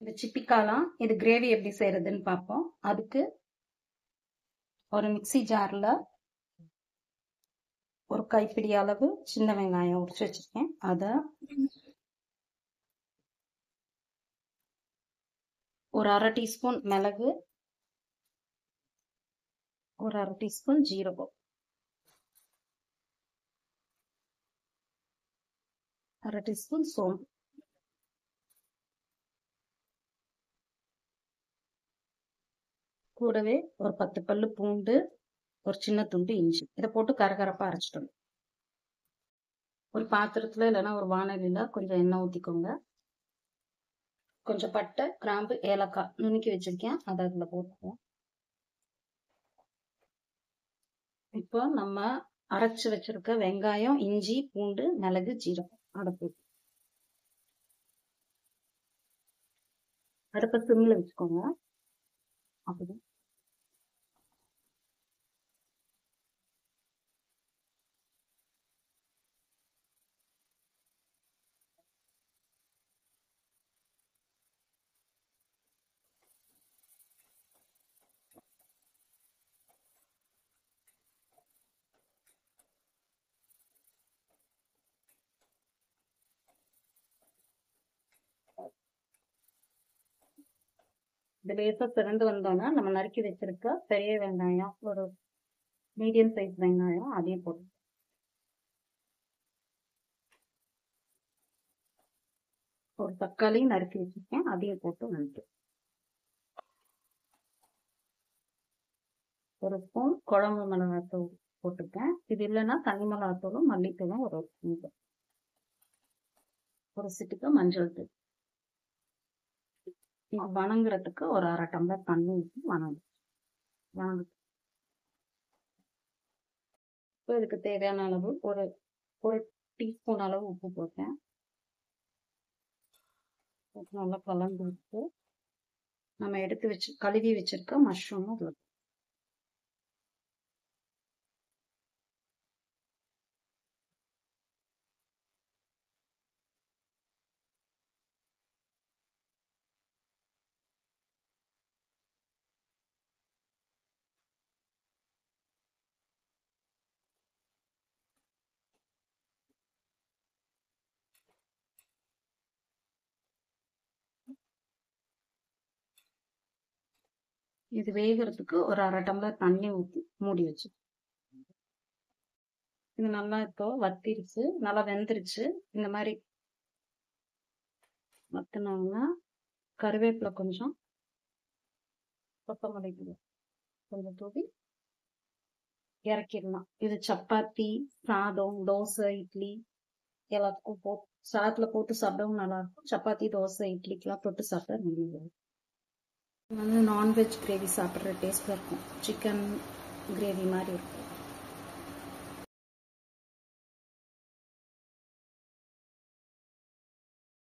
இந்த சிப்பிக்காலாம் இது கிரேவி எப்படி செய்யறதுன்னு பார்ப்போம். அதுக்கு ஒரு மிக்ஸி ஜார்ல ஒரு கைப்பிடி அளவு சின்ன வெங்காயம் உரிச்சு வச்சிருக்கேன். அதை ஒரு அரை டீஸ்பூன் மிளகு, ஒரு அரை டீஸ்பூன் ஜீரகம், அரை டீஸ்பூன் சோம்பு, கூடவே ஒரு 10 பல்லு பூண்டு, ஒரு சின்ன துண்டு இஞ்சி. இதை போட்டு கரகரப்பா அரைச்சிட்டோம். ஒரு பாத்திரத்துல இல்லைன்னா ஒரு வானலில கொஞ்சம் எண்ணெய் ஊற்றிக்கோங்க. கொஞ்சம் பட்டை, கிராம்பு, ஏலக்காய் நுணுக்கி வச்சிருக்கேன், அதை அதில் போட்டுக்குவோம். இப்போ நம்ம அரைச்சு வச்சிருக்க வெங்காயம், இஞ்சி, பூண்டு, மிளகு, ஜீரகம் அதை போட்டு அடுப்பை சிம்ல வச்சுக்கோங்க. அப்படி இந்த லேசா திறந்து வந்தோம்னா நம்ம நறுக்கி வச்சிருக்க பெரிய வெங்காயம், ஒரு மீடியம் சைஸ் வெங்காயம் அதையும் போட்டு, ஒரு தக்காளி நறுக்கி வச்சிருக்கேன் அதையும் போட்டு வந்துட்டு, ஒரு ஸ்பூன் குழம்பு மிளகாத்தூள் போட்டுக்கேன். இது இல்லைன்னா தனி மிளகாத்தூளும் மல்லித்தூளும் ஒரு ஸ்பூன், ஒரு சிட்டிக்கு மஞ்சள் தூள். வணங்குறதுக்கு ஒரு அரை டம்ளர் தண்ணி ஊற்றி வணங்கு. இப்போ இதுக்கு தேவையான அளவு ஒரு டீஸ்பூன் அளவு உப்பு போட்டேன். நல்லா கலந்து விட்டு நம்ம எடுத்து வச்சு கழுவி வச்சிருக்க மஷ்ரூம் அதுல இது வேகிறதுக்கு ஒரு அரை டம்ளர் தண்ணி ஊற்றி மூடி வச்சு. இது நல்லா இப்போ வத்திருச்சு, நல்லா வெந்துருச்சு. இந்த மாதிரி வத்தினோம்னா கருவேப்பிலை கொஞ்சம், கொத்தமல்லி கொஞ்சம் தூவி இறக்கிடலாம். இது சப்பாத்தி, சாதம், தோசை, இட்லி எல்லாத்துக்கும் போட்டு சாதத்துல போட்டு சாப்பிடவும் நல்லா இருக்கும். சப்பாத்தி, தோசை, இட்லிக்கெல்லாம் தொட்டு சாப்பிட்டா நல்லா இருக்கும். நான்வெஜ் கிரேவி சாப்பிட்ற டேஸ்ட்ல இருக்கும். சிக்கன் கிரேவி மாதிரி இருக்கும்.